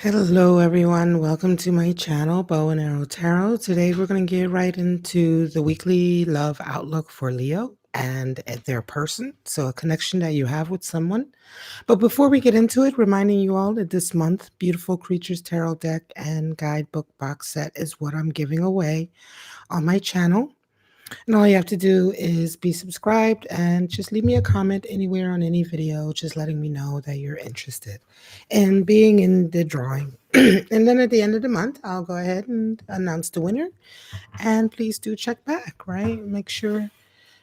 Hello, everyone. Welcome to my channel, Bow and Arrow Tarot. Today, we're going to get right into the weekly love outlook for Leo and their person. So, a connection that you have with someone. But before we get into it, reminding you all that this month, Beautiful Creatures Tarot deck and guidebook box set is what I'm giving away on my channel. And all you have to do is be subscribed and just leave me a comment anywhere on any video, just letting me know that you're interested in being in the drawing. And then at the end of the month, I'll go ahead and announce the winner. And please do check back, right? Make sure,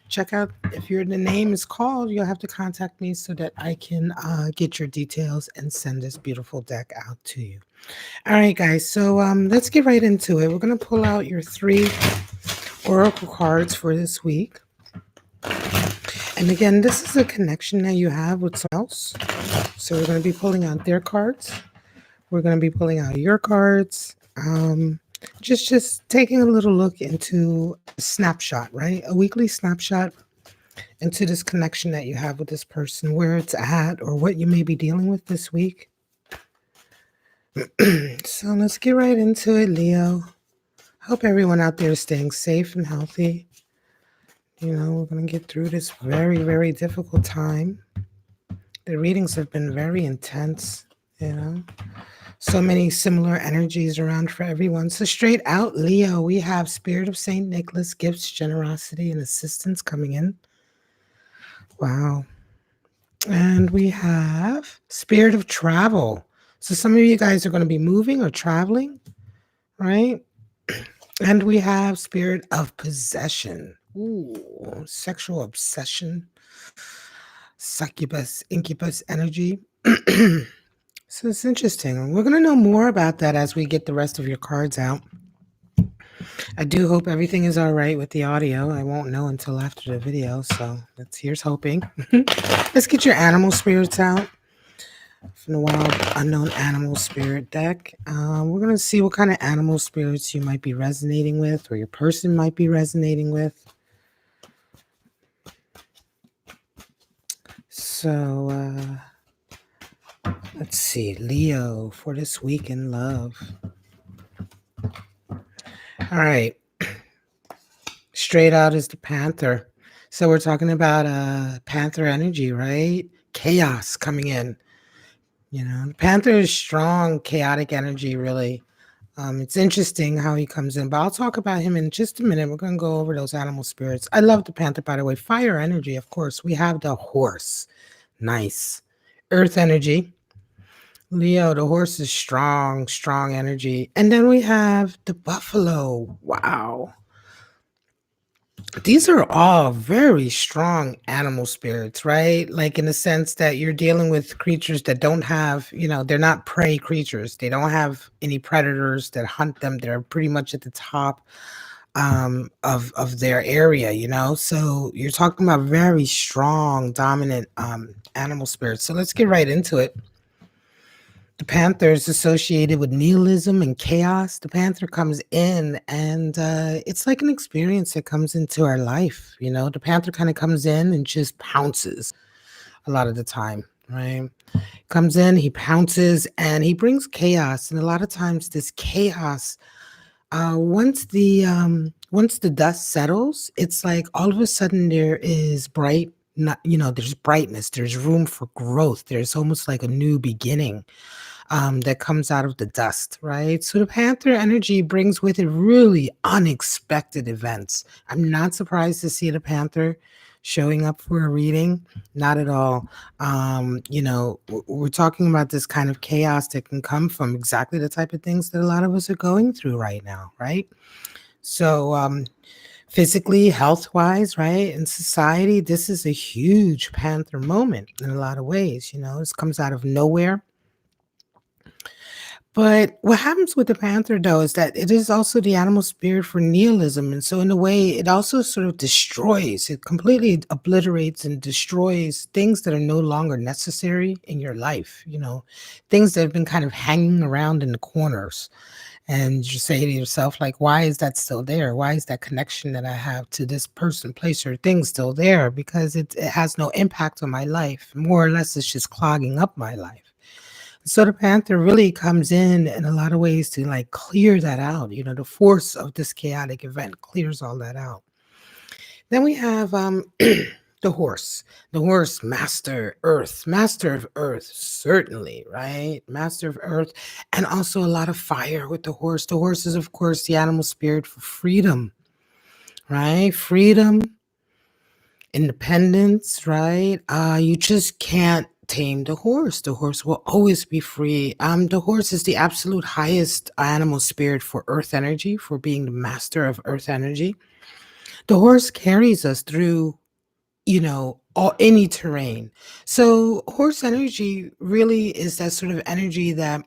check out if the name is called, you'll have to contact me so that I can get your details and send this beautiful deck out to you. All right, guys. So let's get right into it. We're going to pull out your 3 oracle cards for this week. And again, this is a connection that you have with someone else. So we're going to be pulling out their cards. We're going to be pulling out your cards. Just taking a little look into a snapshot, right? A weekly snapshot into this connection that you have with this person, where it's at, or what you may be dealing with this week. So let's get right into it, Leo. Hope everyone out there is staying safe and healthy. You know, we're going to get through this very, very difficult time. The readings have been very intense, you know. So many similar energies around for everyone. So straight out, Leo, we have Spirit of St. Nicholas, gifts, generosity, and assistance coming in. Wow. And we have Spirit of Travel. So some of you guys are going to be moving or traveling, right? And we have Spirit of Possession. Ooh, sexual obsession. Succubus, incubus energy. So it's interesting. We're going to know more about that as we get the rest of your cards out. I do hope everything is all right with the audio. I won't know until after the video, so here's hoping. Let's get your animal spirits out from the Wild Unknown Animal Spirit deck. We're going to see what kind of animal spirits you might be resonating with, or your person might be resonating with. So, let's see, Leo, for this week in love. All right. Straight out is the Panther. So we're talking about Panther energy, right? Chaos coming in. You know, the Panther is strong, chaotic energy, really. It's interesting how he comes in, but I'll talk about him in just a minute. We're going to go over those animal spirits. I love the Panther, by the way. Fire energy, of course. We have the horse. Nice. Earth energy. Leo, the horse is strong, strong energy. And then we have the buffalo. Wow. These are all very strong animal spirits, right? Like in the sense that you're dealing with creatures that don't have, you know, they're not prey creatures. They don't have any predators that hunt them. They're pretty much at the top of their area, you know? So you're talking about very strong, dominant animal spirits. So let's get right into it. The Panther is associated with nihilism and chaos. The Panther comes in and it's like an experience that comes into our life. You know, the Panther kind of comes in and just pounces a lot of the time, right? Comes in, he pounces and he brings chaos. And a lot of times this chaos, once the dust settles, it's like all of a sudden there is there's brightness, there's room for growth. There's almost like a new beginning that comes out of the dust, right? So the Panther energy brings with it really unexpected events. I'm not surprised to see the Panther showing up for a reading. Not at all. We're talking about this kind of chaos that can come from exactly the type of things that a lot of us are going through right now, right? So, physically, health-wise, right, in society, this is a huge Panther moment in a lot of ways. You know, this comes out of nowhere. But what happens with the panther, though, is that it is also the animal spirit for nihilism. And so, in a way, it also sort of destroys, it completely obliterates and destroys things that are no longer necessary in your life, you know, things that have been kind of hanging around in the corners. And you say to yourself, like, why is that still there? Why is that connection that I have to this person, place, or thing still there? Because it has no impact on my life. More or less, it's just clogging up my life. So the panther really comes in a lot of ways to like clear that out. The force of this chaotic event clears all that out. Then we have the horse. The horse, master of earth, certainly, right? Master of earth, and also a lot of fire with the horse. The horse is, of course, the animal spirit for freedom, right? Freedom, independence, right? You just can't tame the horse. The horse will always be free. The horse is the absolute highest animal spirit for earth energy, for being the master of earth energy. The horse carries us through all any terrain. So horse energy really is that sort of energy that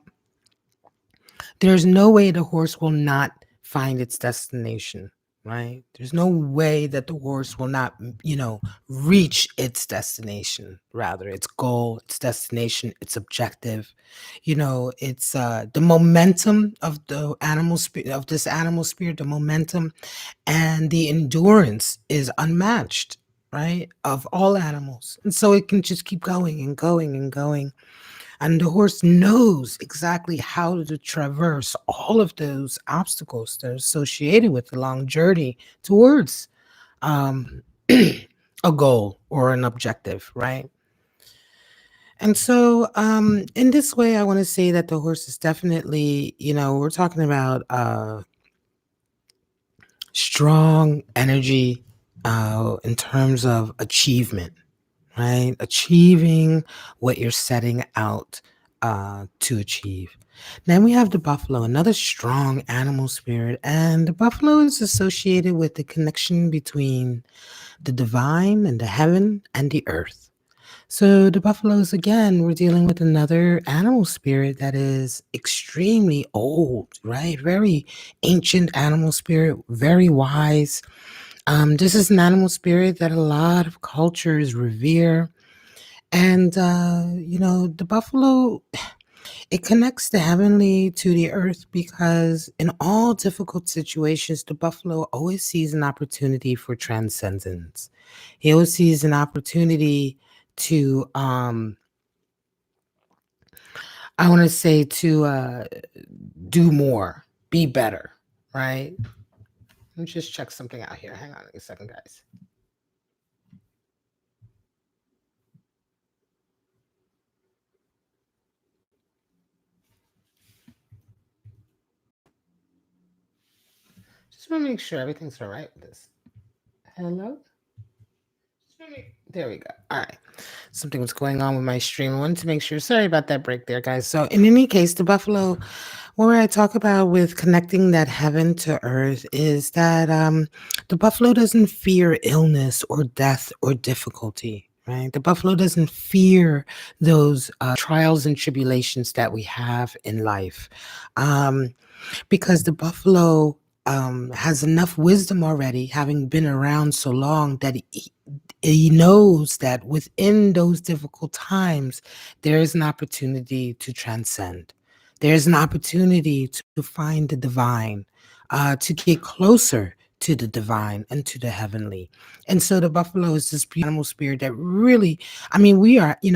there's no way the horse will not find its destination, right? There's no way that the horse will not, reach its destination, rather its goal, its destination, its objective. It's the momentum of the animal spirit of this animal spirit, the momentum and the endurance is unmatched, right? Of all animals. And so it can just keep going and going and going. And the horse knows exactly how to traverse all of those obstacles that are associated with the long journey towards um, a goal or an objective, right? And so, in this way, I want to say that the horse is definitely, we're talking about strong energy in terms of achievement, right? Achieving what you're setting out to achieve. Then we have the buffalo, another strong animal spirit. And the buffalo is associated with the connection between the divine and the heaven and the earth. So the buffaloes, again, we're dealing with another animal spirit that is extremely old, right? Very ancient animal spirit, very wise. This is an animal spirit that a lot of cultures revere. And, the buffalo, it connects the heavenly to the earth because in all difficult situations, the buffalo always sees an opportunity for transcendence. He always sees an opportunity to, I want to say, to do more, be better, right? Let me just check something out here. Hang on a second, guys. Just want to make sure everything's all right with this. Hello? There we go. All right. Something was going on with my stream. I wanted to make sure. Sorry about that break there, guys. So, in any case, the buffalo, what I talk about with connecting that heaven to earth is that the buffalo doesn't fear illness or death or difficulty. Right? The buffalo doesn't fear those trials and tribulations that we have in life. Um, because the buffalo has enough wisdom already, having been around so long, that he knows that within those difficult times, there is an opportunity to transcend. There's an opportunity to find the divine, to get closer to the divine and to the heavenly. And so the buffalo is this animal spirit that really, I mean,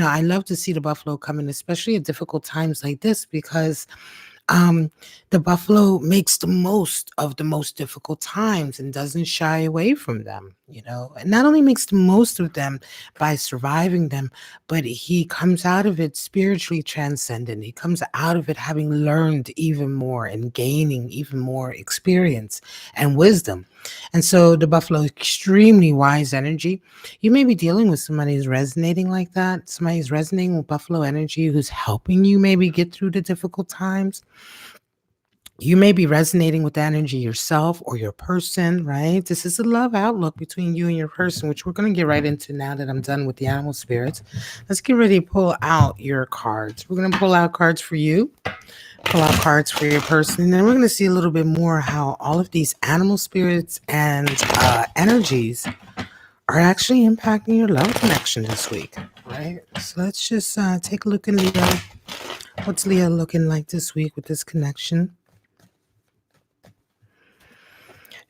I love to see the buffalo come in, especially at difficult times like this, because um, the buffalo makes the most of the most difficult times and doesn't shy away from them, and not only makes the most of them by surviving them, but he comes out of it spiritually transcendent. He comes out of it having learned even more and gaining even more experience and wisdom. And so the buffalo is extremely wise energy. You may be dealing with somebody who's resonating like that. Somebody who's resonating with buffalo energy who's helping you maybe get through the difficult times. You may be resonating with the energy yourself or your person, right? This is a love outlook between you and your person, which we're going to get right into now that I'm done with the animal spirits. Let's get ready to pull out your cards. We're going to pull out cards for you, pull out cards for your person, and then we're going to see a little bit more how all of these animal spirits and energies are actually impacting your love connection this week, right? So let's just take a look at Leo. What's Leo looking like this week with this connection?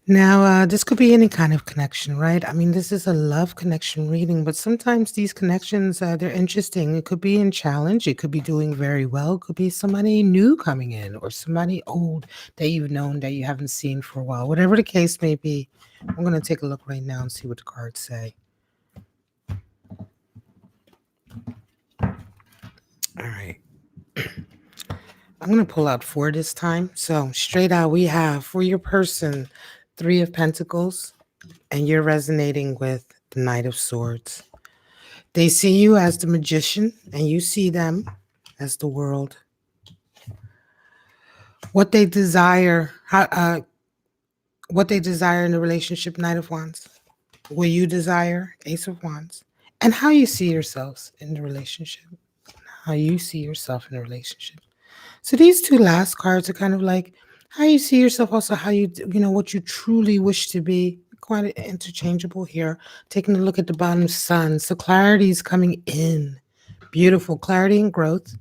Now, this could be any kind of connection, right? I mean, this is a love connection reading, but sometimes these connections, they're interesting. It could be in challenge. It could be doing very well. It could be somebody new coming in or somebody old that you've known that you haven't seen for a while. Whatever the case may be, I'm going to take a look right now and see what the cards say. All right. I'm going to pull out four this time. So, straight out, we have for your person, Three of Pentacles, and you're resonating with the Knight of Swords. They see you as the magician, and you see them as the world. What they desire, what they desire in the relationship, Knight of Wands. What you desire, Ace of Wands, and how you see yourselves in the relationship. How you see yourself in a relationship. So these two last cards are kind of like how you see yourself, also how what you truly wish to be. Quite interchangeable here. Taking a look at the bottom sun. So clarity is coming in. Beautiful clarity and growth,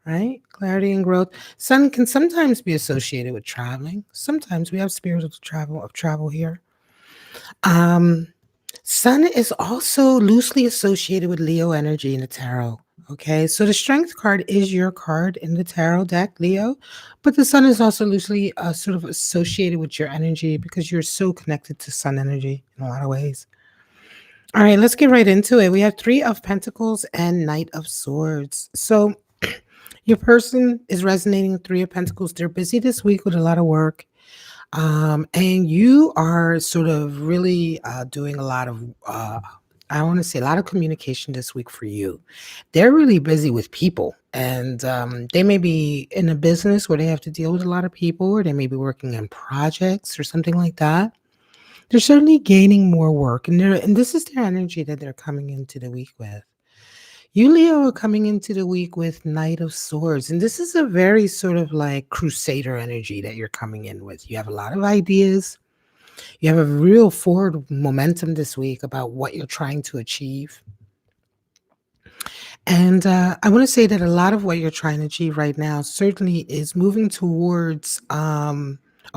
right? Clarity and growth. Sun can sometimes be associated with traveling. Sometimes we have spiritual travel here. Um, Sun is also loosely associated with Leo energy in the tarot. Okay, so the strength card is your card in the tarot deck, Leo, but the sun is also loosely sort of associated with your energy because you're so connected to sun energy in a lot of ways. All right, let's get right into it. We have Three of Pentacles and Knight of Swords. So your person is resonating with Three of Pentacles. They're busy this week with a lot of work. And you are sort of really doing a lot of, I want to say, a lot of communication this week for you. They're really busy with people, and they may be in a business where they have to deal with a lot of people, or they may be working on projects or something like that. They're certainly gaining more work, and this is their energy that they're coming into the week with. You, Leo, are coming into the week with Knight of Swords, and this is a very sort of like crusader energy that you're coming in with. You have a lot of ideas. You have a real forward momentum this week about what you're trying to achieve. And I want to say that a lot of what you're trying to achieve right now certainly is moving towards a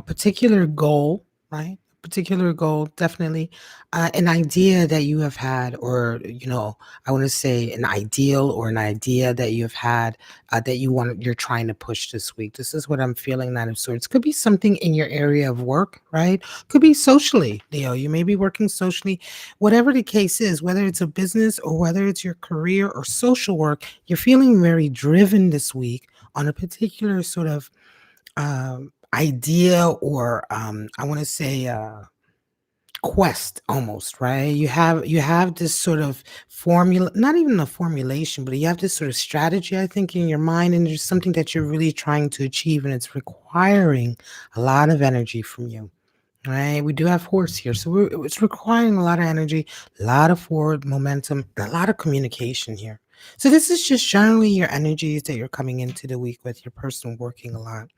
particular goal, right? Particular goal, definitely. An idea that you have had, or, I want to say an ideal or an idea that you've had that you're trying to push this week. This is what I'm feeling, Nine of Swords. Could be something in your area of work, right? Could be socially, Leo. You may be working socially. Whatever the case is, whether it's a business or whether it's your career or social work, you're feeling very driven this week on a particular sort of idea, or I want to say quest almost, right? You have this sort of formula, not even a formulation, but you have this sort of strategy, I think, in your mind, and there's something that you're really trying to achieve, and it's requiring a lot of energy from you. Right, we do have horse here, so it's requiring a lot of energy, a lot of forward momentum, and a lot of communication here. So this is just generally your energies that you're coming into the week with your person working a lot.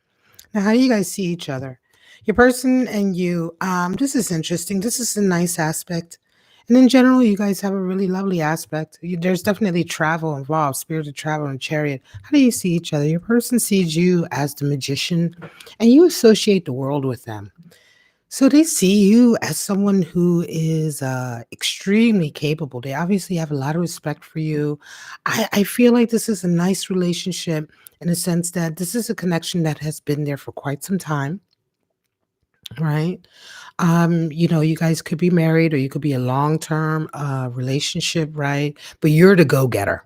Now, how do you guys see each other? Your person and you. This is interesting. This is a nice aspect. And in general, you guys have a really lovely aspect. There's definitely travel involved, spirited travel and chariot. How do you see each other? Your person sees you as the magician, and you associate the world with them. So they see you as someone who is extremely capable. They obviously have a lot of respect for you. I feel like this is a nice relationship in a sense that this is a connection that has been there for quite some time, right? You guys could be married or you could be a long-term relationship, right? But you're the go-getter.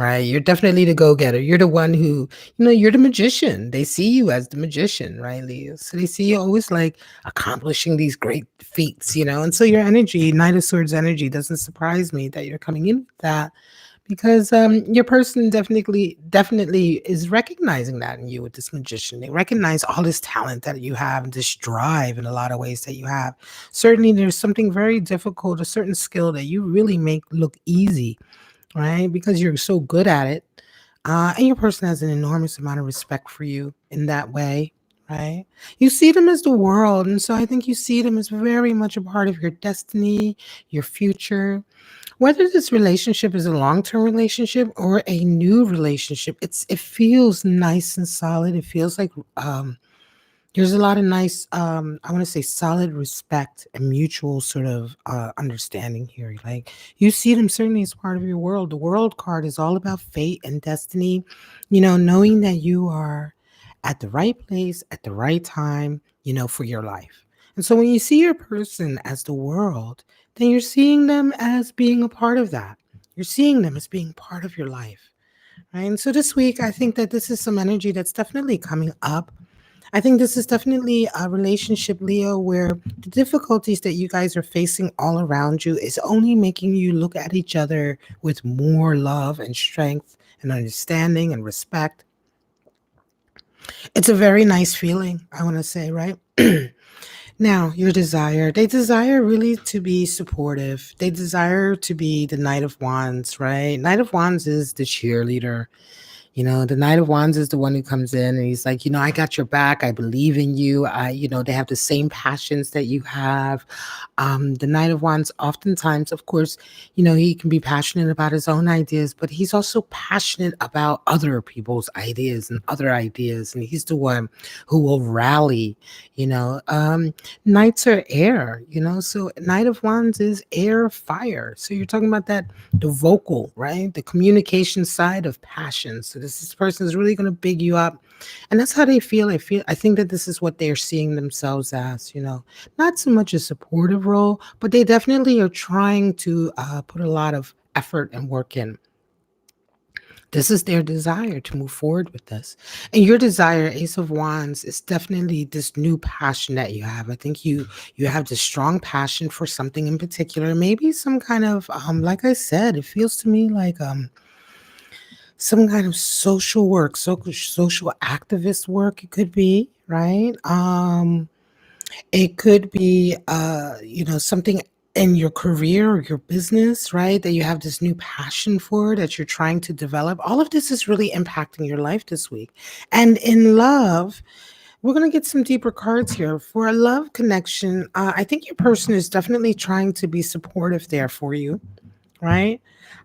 Right, you're definitely the go-getter. You're the one who, you're the magician. They see you as the magician, right, Leo? So they see you always like accomplishing these great feats, and so your energy, Knight of Swords energy, doesn't surprise me that you're coming in with that because your person definitely is recognizing that in you with this magician. They recognize all this talent that you have and this drive in a lot of ways that you have. Certainly, there's something very difficult, a certain skill that you really make look easy, right? Because you're so good at it. And your person has an enormous amount of respect for you in that way, right? You see them as the world. And so I think you see them as very much a part of your destiny, your future. Whether this relationship is a long-term relationship or a new relationship, it feels nice and solid. It feels like There's a lot of nice, I want to say solid respect and mutual sort of understanding here. Like you see them certainly as part of your world. The world card is all about fate and destiny, knowing that you are at the right place at the right time, for your life. And so when you see your person as the world, then you're seeing them as being a part of that. You're seeing them as being part of your life. Right. And so this week, I think that this is some energy that's definitely coming up. I think this is definitely a relationship, Leo, where the difficulties that you guys are facing all around you is only making you look at each other with more love and strength and understanding and respect. It's a very nice feeling, I want to say, right? Now, your desire. They desire really to be supportive. They desire to be the Knight of Wands, right? Knight of Wands is the cheerleader. The Knight of Wands is the one who comes in and he's like, I got your back. I believe in you. They have the same passions that you have. The Knight of Wands, oftentimes, of course, he can be passionate about his own ideas, but he's also passionate about other people's ideas and other ideas. And he's the one who will rally, you know. Knights are air, so Knight of Wands is air, fire. So you're talking about that, the vocal, right? The communication side of passion. So this person is really going to big you up. And that's how they feel. I think that this is what they're seeing themselves as, not so much a supportive role, but they definitely are trying to put a lot of effort and work in. This is their desire to move forward with this. And your desire, Ace of Wands, is definitely this new passion that you have. I think you have this strong passion for something in particular. Maybe some kind of like I said, it feels to me like some kind of social work, social activist work it could be, right? It could be, something in your career or your business, right? That you have this new passion for that you're trying to develop. All of this is really impacting your life this week. And in love, we're going to get some deeper cards here. For a love connection, I think your person is definitely trying to be supportive there for you, right?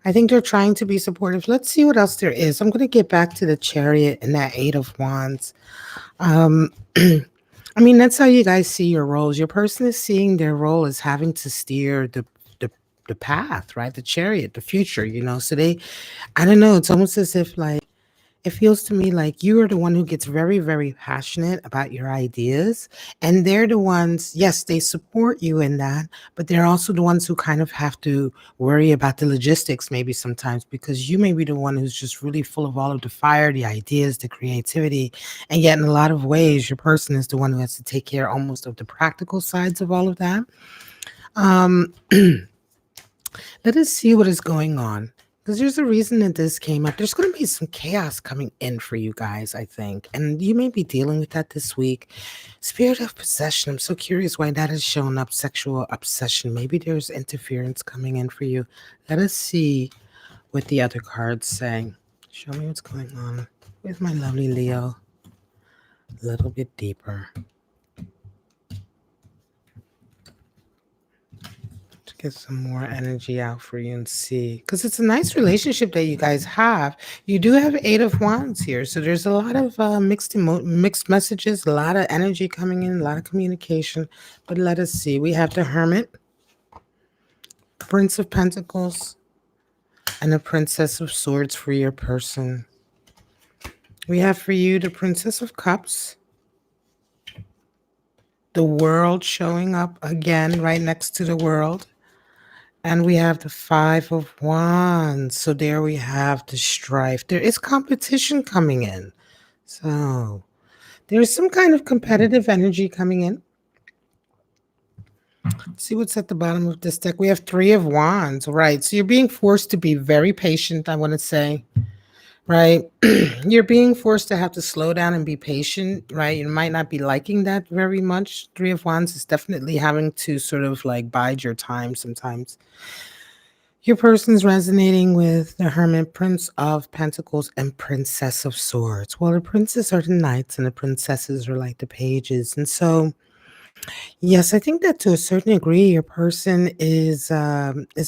I think they're trying to be supportive. Let's see what else there is. I'm going to get back to the chariot and that eight of wands. Um, I mean, that's how you guys see your roles. Your person is seeing their role as having to steer the the path, right? The chariot, the future, So I don't know. It's almost as if like it feels to me like you are the one who gets very, very passionate about your ideas. And they're the ones, yes, they support you in that, but they're also the ones who kind of have to worry about the logistics maybe sometimes because you may be the one who's just really full of all of the fire, the ideas, the creativity. And yet, in a lot of ways, your person is the one who has to take care almost of the practical sides of all of that. Um, Let us see what is going on. Because there's a reason that this came up. There's going to be some chaos coming in for you guys, I think. And you may be dealing with that this week. Spirit of possession. I'm so curious why that has shown up. Sexual obsession. Maybe there's interference coming in for you. Let us see what the other cards say. Show me what's going on with my lovely Leo. A little bit deeper. Get some more energy out for you and see, because it's a nice relationship that you guys have. You do have eight of wands here, so there's a lot of mixed messages, a lot of energy coming in, a lot of communication. But let us see. We have the hermit, prince of pentacles, and the princess of swords for your person. We have for you the princess of cups, the world showing up again right next to the world. And we have the five of wands. So there we have the strife. There is competition coming in. So there's some kind of competitive energy coming in. Let's see what's at the bottom of this deck. We have three of wands, right? So you're being forced to be very patient, I want to say, right? You're being forced to have to slow down and be patient, right? You might not be liking that very much. Three of wands is definitely having to sort of like bide your time sometimes. Your person's resonating with the Hermit, Prince of Pentacles, and Princess of Swords. Well, the princes are the knights, and the princesses are like the pages. And so, yes, I think that to a certain degree, your person is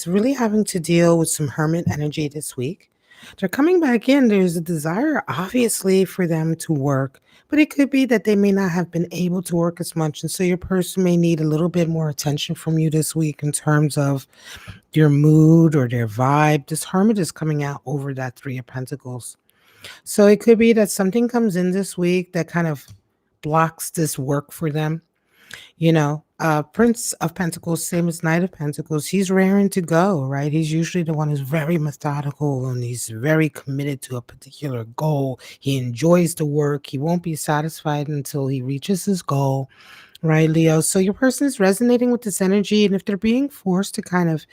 really having to deal with some Hermit energy this week. They're coming back in. There's a desire, obviously, for them to work, but it could be that they may not have been able to work as much. And so your person may need a little bit more attention from you this week in terms of your mood or their vibe. This hermit is coming out over that Three of Pentacles. So it could be that something comes in this week that kind of blocks this work for them. Prince of Pentacles, same as Knight of Pentacles, he's raring to go, right? He's usually the one who's very methodical and he's very committed to a particular goal. He enjoys the work. He won't be satisfied until he reaches his goal, right, Leo? So your person is resonating with this energy. And if they're being forced to kind of,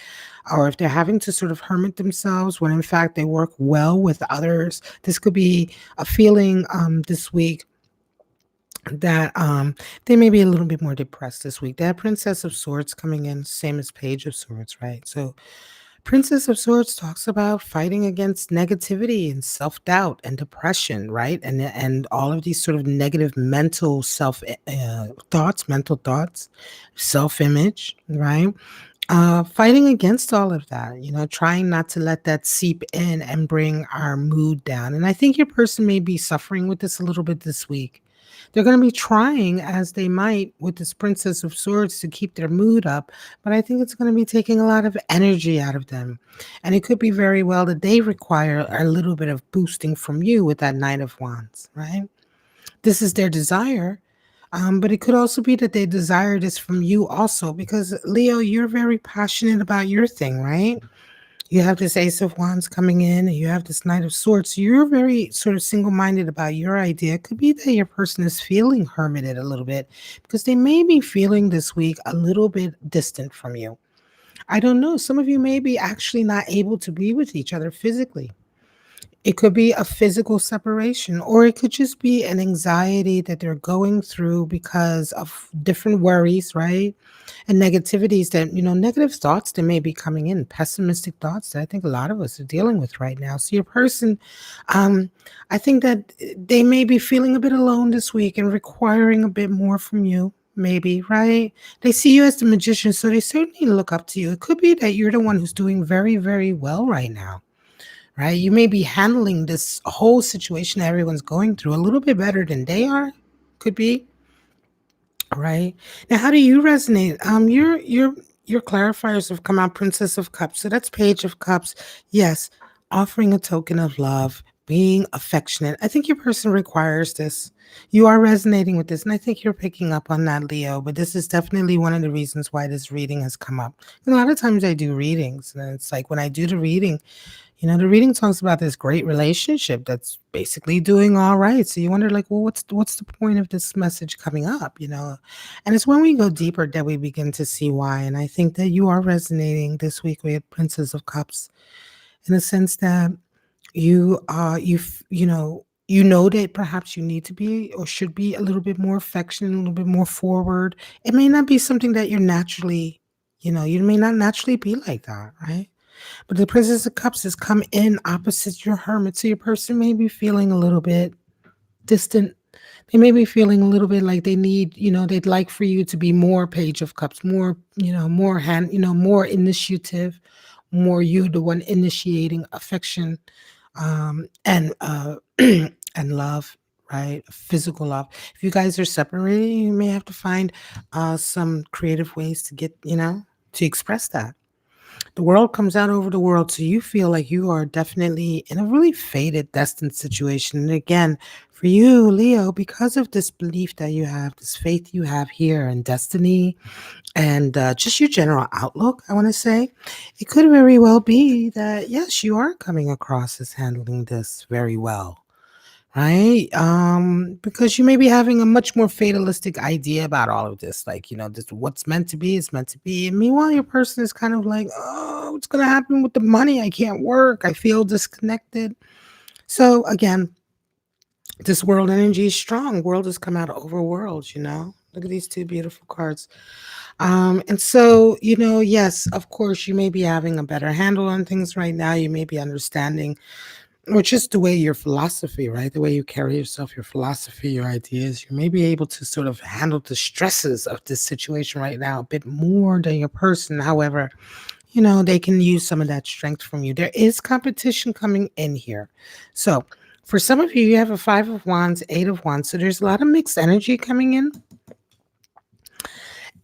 or if they're having to sort of hermit themselves when in fact they work well with others, this could be a feeling this week that they may be a little bit more depressed this week. That Princess of Swords coming in, same as Page of Swords, right? So Princess of Swords talks about fighting against negativity and self-doubt and depression, right? And all of these sort of negative mental thoughts, mental thoughts, self-image, right? Fighting against all of that, trying not to let that seep in and bring our mood down. And I think your person may be suffering with this a little bit this week. They're going to be trying as they might with this Princess of Swords to keep their mood up, but I think it's going to be taking a lot of energy out of them. And it could be very well that they require a little bit of boosting from you with that Knight of Wands, right? This is their desire. But it could also be that they desire this from you also because Leo, you're very passionate about your thing, right? You have this Ace of Wands coming in and you have this Knight of Swords. So you're very sort of single-minded about your idea. It could be that your person is feeling hermited a little bit because they may be feeling this week a little bit distant from you. I don't know. Some of you may be actually not able to be with each other physically. It could be a physical separation, or it could just be an anxiety that they're going through because of different worries, right? And negativities that, negative thoughts that may be coming in, pessimistic thoughts that I think a lot of us are dealing with right now. So your person, um, I think that they may be feeling a bit alone this week and requiring a bit more from you. Maybe, right? They see you as the magician, so they certainly look up to you. It could be that you're the one who's doing very, very well right now, right? You may be handling this whole situation that everyone's going through a little bit better than they are. Could be, right? Now, how do you resonate? Your clarifiers have come out, Princess of Cups. So that's Page of Cups. Yes, offering a token of love, being affectionate. I think your person requires this. You are resonating with this, and I think you're picking up on that, Leo. But this is definitely one of the reasons why this reading has come up. And a lot of times I do readings, and it's like when I do the reading, the reading talks about this great relationship that's basically doing all right. So you wonder, like, well, what's the point of this message coming up? And it's when we go deeper that we begin to see why. And I think that you are resonating this week with Princess of Cups in the sense that you know that perhaps you need to be or should be a little bit more affectionate, a little bit more forward. It may not be something that you're naturally, you may not naturally be like that, right? But the Princess of Cups has come in opposite your Hermit, so your person may be feeling a little bit distant. They may be feeling a little bit like they need, they'd like for you to be more Page of Cups, more, more more initiative, more you, the one initiating affection, and and love, right? Physical love. If you guys are separated, you may have to find some creative ways to get, to express that. The world comes out over the world, so you feel like you are definitely in a really fated, destined situation. And again, for you, Leo, because of this belief that you have, this faith you have here in destiny, and just your general outlook, I want to say, it could very well be that, yes, you are coming across as handling this very well. Right? Because you may be having a much more fatalistic idea about all of this. Like, this what's meant to be is meant to be. And meanwhile, your person is kind of like, oh, what's gonna happen with the money? I can't work. I feel disconnected. So again, this world energy is strong. World has come out over worlds. Look at these two beautiful cards. And so, yes, of course, you may be having a better handle on things right now. You may be understanding or just the way your philosophy, right? The way you carry yourself, your philosophy, your ideas, you may be able to sort of handle the stresses of this situation right now a bit more than your person. However, they can use some of that strength from you. There is competition coming in here. So, for some of you, you have a 5 of Wands, 8 of Wands. So, there's a lot of mixed energy coming in.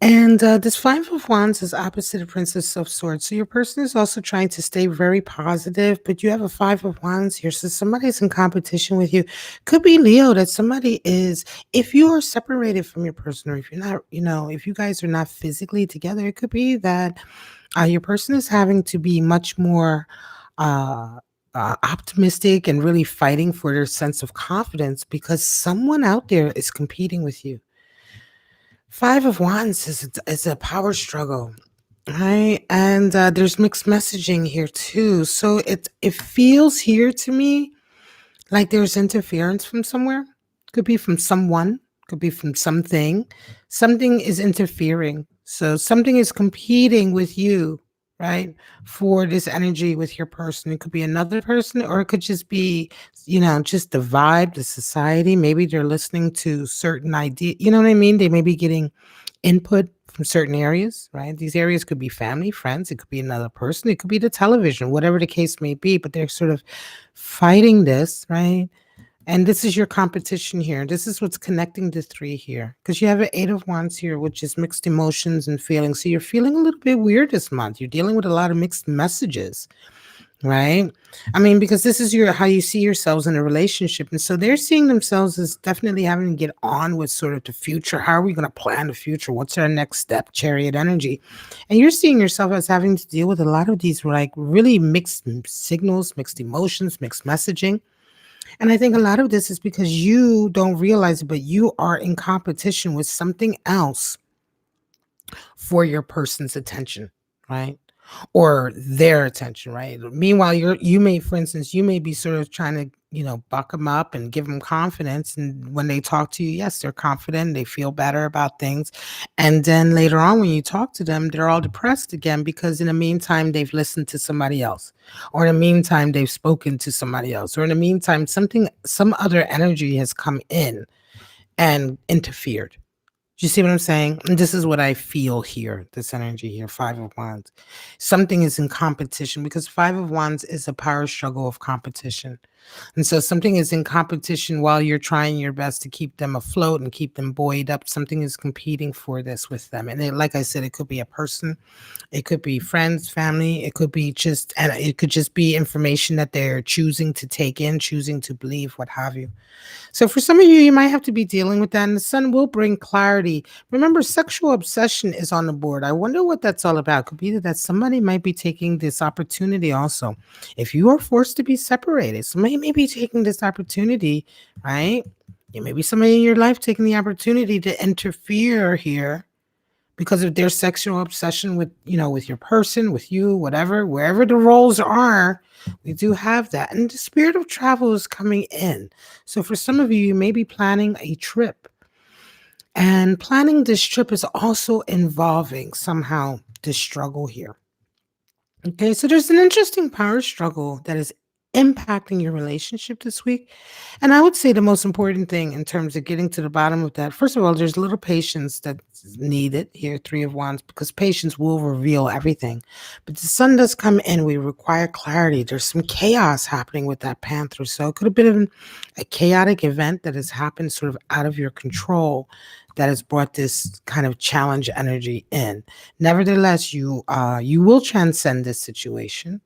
And this 5 of Wands is opposite of Princess of Swords. So your person is also trying to stay very positive, but you have a 5 of Wands here. So somebody's in competition with you. Could be Leo, that somebody is, if you are separated from your person, or if you're not, if you guys are not physically together, it could be that your person is having to be much more optimistic and really fighting for their sense of confidence because someone out there is competing with you. 5 of Wands is a power struggle, right? And there's mixed messaging here too. So it feels here to me like there's interference from somewhere. Could be from someone, could be from something. Something is interfering. So something is competing with you, right? For this energy with your person. It could be another person, or it could just be, just the vibe, the society. Maybe they're listening to certain ideas. You know what I mean? They may be getting input from certain areas, right? These areas could be family, friends, it could be another person, it could be the television, whatever the case may be, but they're sort of fighting this, right? And this is your competition here. This is what's connecting the three here. Because you have an 8 of Wands here, which is mixed emotions and feelings. So you're feeling a little bit weird this month. You're dealing with a lot of mixed messages. Right? I mean, because this is how you see yourselves in a relationship. And so they're seeing themselves as definitely having to get on with sort of the future. How are we going to plan the future? What's our next step? Chariot energy. And you're seeing yourself as having to deal with a lot of these like really mixed signals, mixed emotions, mixed messaging. And I think a lot of this is because you don't realize it, but you are in competition with something else for your person's attention, right? Or their attention, right? Meanwhile, you may, for instance, you may be sort of trying to, buck them up and give them confidence. And when they talk to you, yes, they're confident, they feel better about things. And then later on, when you talk to them, they're all depressed again because in the meantime, they've listened to somebody else, or in the meantime, they've spoken to somebody else, or in the meantime, some other energy has come in and interfered. Do you see what I'm saying? And this is what I feel here, this energy here, 5 of Wands. Something is in competition because 5 of Wands is a power struggle of competition. And so something is in competition while you're trying your best to keep them afloat and keep them buoyed up. Something is competing for this with them. And like I said, it could be a person, it could be friends, family, and it could just be information that they're choosing to take in, choosing to believe, what have you. So for some of you, you might have to be dealing with that, and the sun will bring clarity. Remember, sexual obsession is on the board. I wonder what that's all about. Could be that somebody might be taking this opportunity also. If you are forced to be separated, somebody may be taking this opportunity, right? There may be somebody in your life taking the opportunity to interfere here because of their sexual obsession with, with your person, with you, whatever, wherever the roles are, we do have that. And the spirit of travel is coming in. So for some of you, you may be planning a trip. And planning this trip is also involving somehow this struggle here. Okay, so there's an interesting power struggle that is impacting your relationship this week. And I would say the most important thing in terms of getting to the bottom of that, first of all, there's a little patience that's needed here, 3 of Wands, because patience will reveal everything. But the sun does come in, we require clarity. There's some chaos happening with that Panther. So it could have been a chaotic event that has happened sort of out of your control that has brought this kind of challenge energy in. Nevertheless, you will transcend this situation,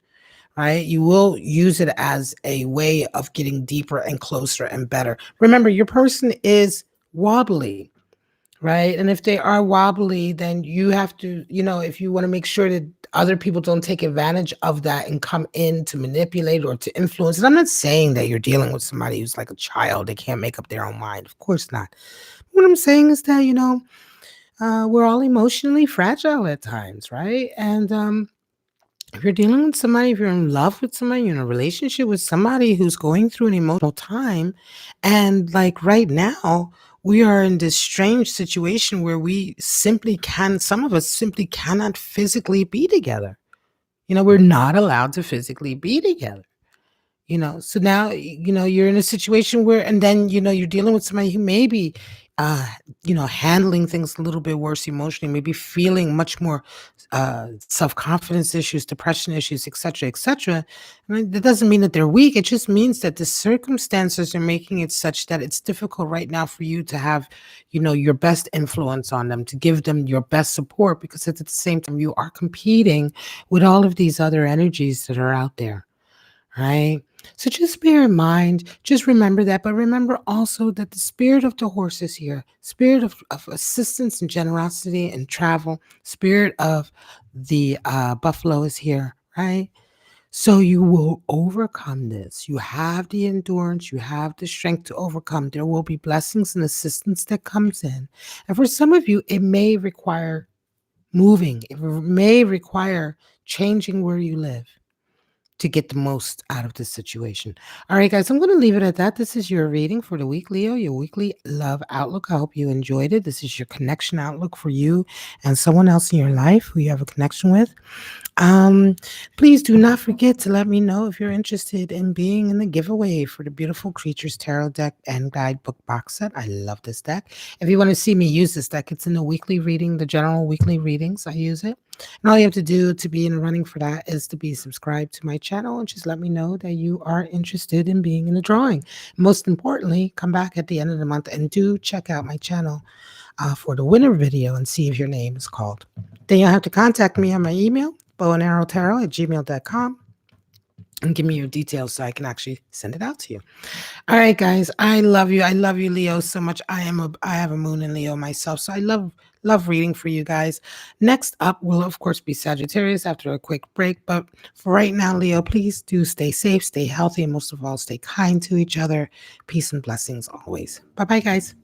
right? You will use it as a way of getting deeper and closer and better. Remember, your person is wobbly, right? And if they are wobbly, then you have to, if you want to make sure that other people don't take advantage of that and come in to manipulate or to influence. And I'm not saying that you're dealing with somebody who's like a child, they can't make up their own mind. Of course not. What I'm saying is that, we're all emotionally fragile at times, right? And if you're dealing with somebody, if you're in love with somebody, you're in a relationship with somebody who's going through an emotional time, and like right now, we are in this strange situation where some of us simply cannot physically be together. We're not allowed to physically be together. So now, you're in a situation where, and then, you're dealing with somebody who may be, uh, handling things a little bit worse emotionally, maybe feeling much more self-confidence issues, depression issues, etc., etc. I mean, that doesn't mean that they're weak. It just means that the circumstances are making it such that it's difficult right now for you to have, your best influence on them, to give them your best support, because at the same time you are competing with all of these other energies that are out there. Right? So just bear in mind, just remember that, but remember also that the spirit of the horse is here, spirit of assistance and generosity and travel, spirit of the buffalo is here, right? So you will overcome this. You have the endurance, you have the strength to overcome. There will be blessings and assistance that comes in. And for some of you, it may require moving, may require changing where you live to get the most out of this situation. All right, guys, I'm going to leave it at that. This is your reading for the week, Leo, your weekly love outlook. I hope you enjoyed it. This is your connection outlook for you and someone else in your life who you have a connection with. Um, Please do not forget to let me know if you're interested in being in the giveaway for the Beautiful Creatures Tarot deck and guidebook box set. I love this deck. If you want to see me use this deck, it's in the weekly reading, the general weekly readings. I use it. And all you have to do to be in the running for that is to be subscribed to my channel and just let me know that you are interested in being in the drawing. Most importantly, come back at the end of the month and do check out my channel for the winner video and see if your name is called. Then you'll have to contact me on my email, bowandarrowtarot@gmail.com, and give me your details so I can actually send it out to you. All right, guys, I love you. I love you, Leo, so much. I have a moon in Leo myself, so I love reading for you guys. Next up will of course be Sagittarius after a quick break, but for right now, Leo, please do stay safe, stay healthy, and most of all, stay kind to each other. Peace and blessings always. Bye bye, guys.